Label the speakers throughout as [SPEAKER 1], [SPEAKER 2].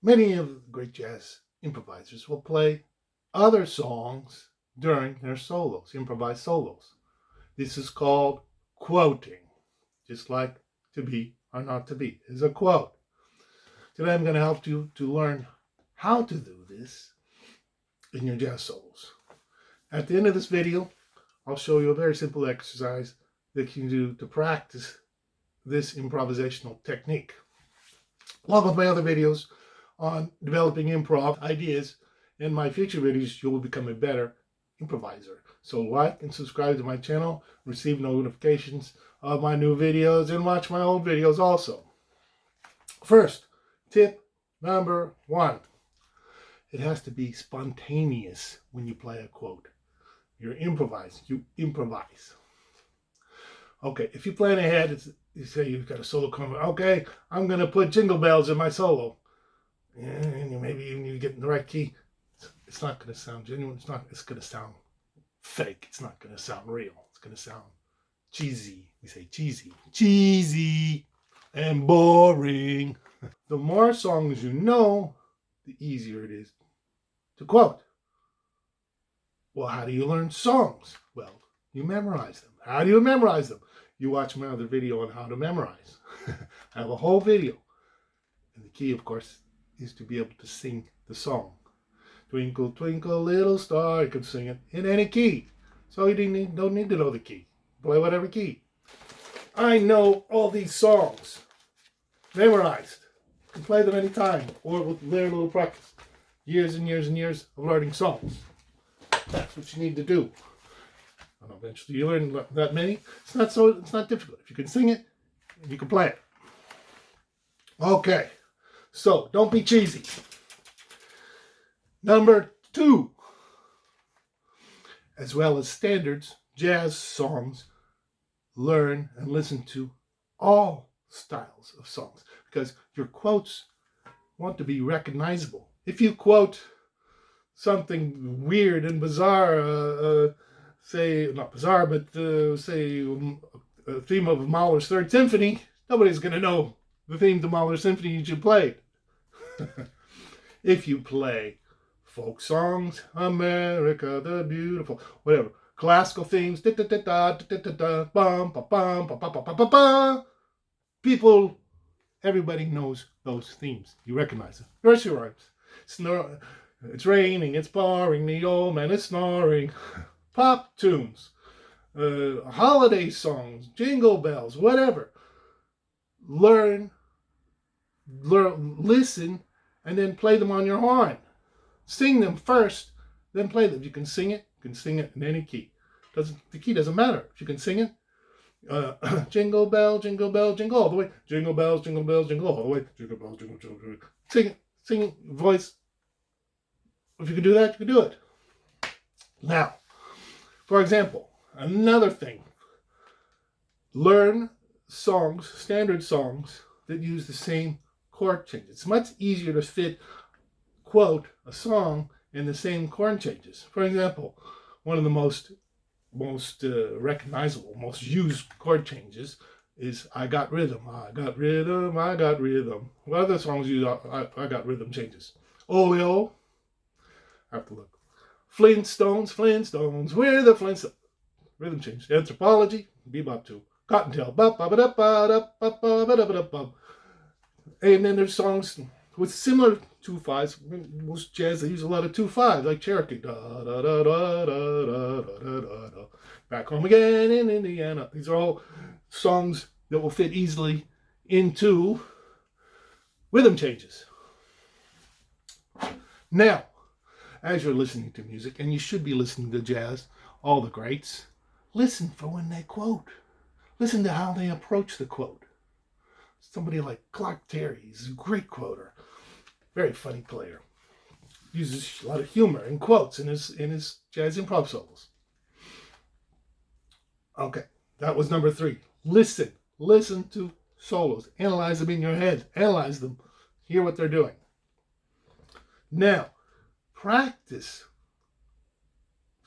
[SPEAKER 1] Many of the great jazz improvisers will play other songs during their solos, improvised solos. This is called quoting, just like to be or not to be is a quote. Today I'm going to help you to learn how to do this in your jazz solos. At the end of this video, I'll show you a very simple exercise that you can do to practice this improvisational technique. Along with my other videos on developing improv ideas, in my future videos you will become a better improviser. So like and subscribe to my channel, receive notifications of my new videos, and watch my old videos also. First, tip number 1. It has to be spontaneous when you play a quote. You're improvising. You improvise. Okay, if you plan ahead, you say you've got a solo coming. Okay, I'm going to put Jingle Bells in my solo. And maybe even you get in the right key. It's not going to sound genuine. It's going to sound fake. It's not going to sound real. It's going to sound cheesy. We say cheesy. Cheesy and boring. The more songs you know, the easier it is to quote. Well, how do you learn songs? Well, you memorize them. How do you memorize them? You watch my other video on how to memorize. I have a whole video. And the key, of course, is to be able to sing the song. Twinkle, twinkle, little star. You can sing it in any key. So you don't need to know the key. Play whatever key. I know all these songs. Memorized. You can play them anytime or with very little practice. Years and years and years of learning songs. That's what you need to do. And eventually you learn that many. It's not difficult. If you can sing it, you can play it. Okay. So don't be cheesy. Number 2. As well as standards, jazz songs, learn and listen to all styles of songs, because your quotes want to be recognizable. If you quote something weird and bizarre, say, not bizarre, but say a theme of Mahler's Third Symphony, nobody's going to know the theme to Mahler's Symphony you played. If you play folk songs, America the Beautiful, whatever, classical themes, people, everybody knows those themes. You recognize them. Nursery rhymes. It's raining, it's pouring, the old man is snoring. Pop tunes, holiday songs, jingle bells, whatever. Learn, listen, and then play them on your horn. Sing them first, then play them. If you can sing it in any key. The key doesn't matter. If you can sing it, jingle bell, jingle all the way. Jingle bells, jingle all the way. Jingle bells, jingle, jingle, jingle. Sing it, voice. If you can do that, you can do it. Now, for example, another thing. Learn songs, standard songs, that use the same chord changes. It's much easier to fit, quote, a song in the same chord changes. For example, one of the most recognizable, most used chord changes is I got rhythm, I got rhythm, I got rhythm. What other songs use I got rhythm changes? Oleo, I have to look. Flintstones, we're the Flintstones. Rhythm change. Anthropology, bebop 2. Cottontail, and then there's songs with similar 2/5s. Most jazz, they use a lot of 2/5s, like Cherokee. Back home again in Indiana. These are all songs that will fit easily into rhythm changes. Now, as you're listening to music, and you should be listening to jazz, all the greats, listen for when they quote. Listen to how they approach the quote. Somebody like Clark Terry, he's a great quoter. Very funny player. Uses a lot of humor and quotes in his jazz improv solos. Okay, that was number 3. Listen to solos. Analyze them in your head. Analyze them. Hear what they're doing. Now, practice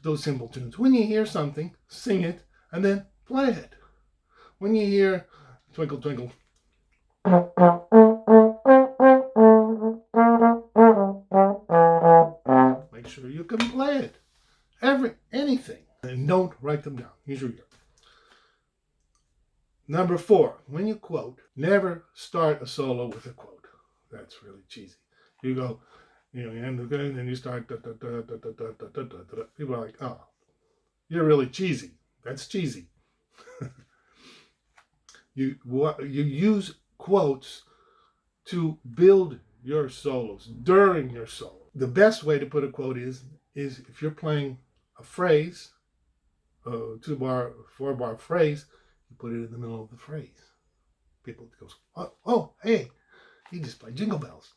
[SPEAKER 1] those simple tunes. When you hear something, sing it, and then play it. When you hear Twinkle, Twinkle, can play it. Anything. And don't write them down. Here's your go. Number 4, when you quote, never start a solo with a quote. That's really cheesy. You go, you end the game and you start. People are like, oh, you're really cheesy. That's cheesy. You use quotes to build your solos during your solo. The best way to put a quote is if you're playing a phrase, a 2-bar, 4-bar phrase, you put it in the middle of the phrase. People goes, oh, hey, he just played Jingle Bells.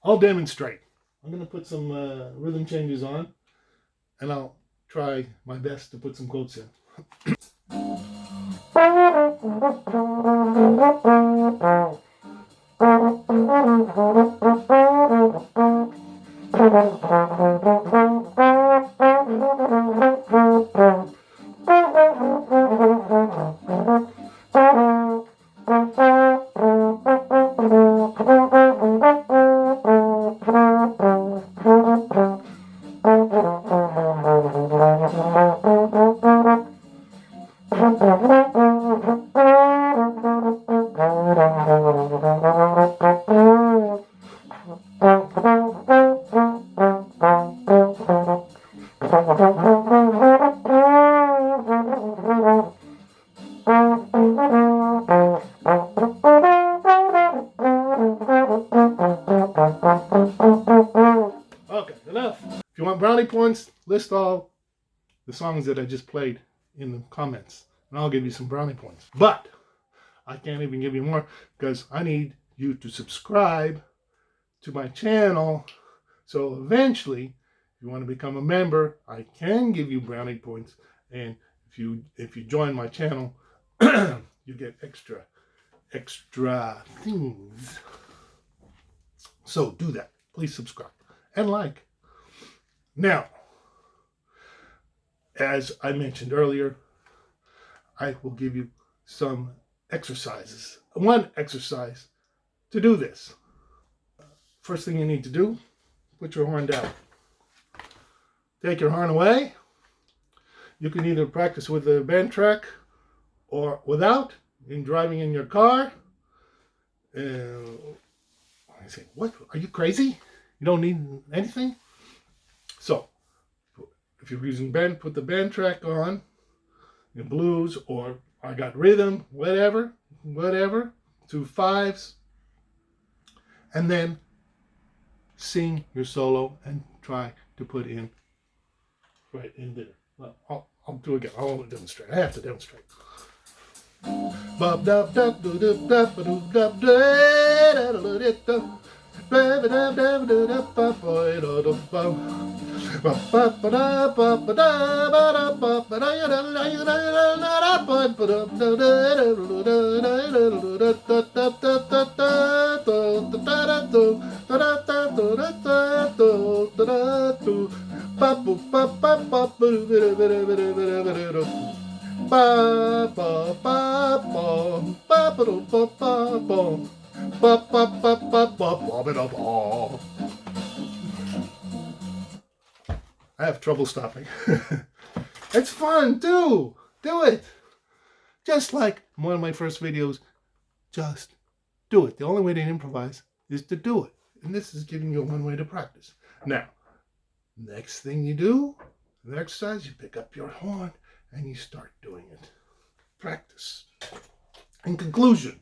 [SPEAKER 1] I'll demonstrate. I'm going to put some rhythm changes on, and I'll try my best to put some quotes in. Okay, enough. If you want brownie points, list all the songs that I just played in the comments, and I'll give you some brownie points. But I can't even give you more because I need you to subscribe to my channel. So eventually, if you want to become a member, I can give you brownie points. And if you join my channel, you get extra things. So do that. Please subscribe and like. Now, as I mentioned earlier, I will give you some exercises. One exercise to do this. First thing you need to do, put your horn down. Take your horn away. You can either practice with the band track or without, in driving in your car. I say, what? Are you crazy? You don't need anything? So, if you're using band, put the band track on, the blues, or I got rhythm, whatever, 2 5s, and then sing your solo and try to put in right in there. Well, I'll do it again. I'll demonstrate. I have to demonstrate. I have trouble stopping. It's fun too. Do it. Just like one of my first videos, just do it. The only way to improvise is to do it. And this is giving you one way to practice. Now, next thing you do, the exercise, you pick up your horn and you start doing it. Practice. In conclusion,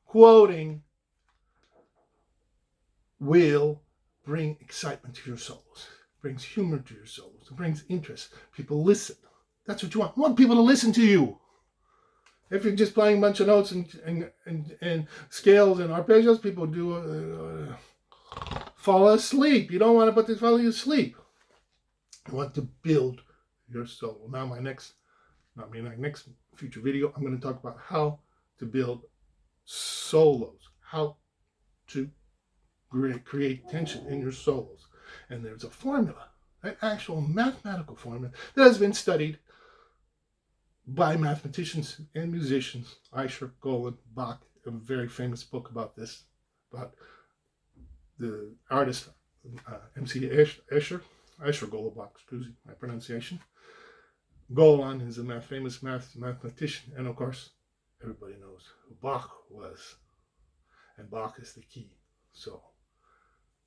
[SPEAKER 1] quoting will bring excitement to your solos, brings humor to your solos, it brings interest. People listen. That's what you want. You want people to listen to you. If you're just playing a bunch of notes and scales and arpeggios, people do fall asleep. You don't want to put this fall asleep. You want to build your solo. Now my next future video, I'm going to talk about how to build solos, how to create tension in your solos. And there's a formula, an actual mathematical formula that has been studied by mathematicians and musicians. Eicher, Golan, Bach, a very famous book about this, about the artist MC Escher. Asher Golubach, excuse my pronunciation. Golan is a famous mathematician, and of course, everybody knows who Bach was, and Bach is the key. So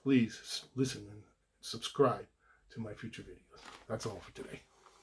[SPEAKER 1] please listen and subscribe to my future videos. That's all for today.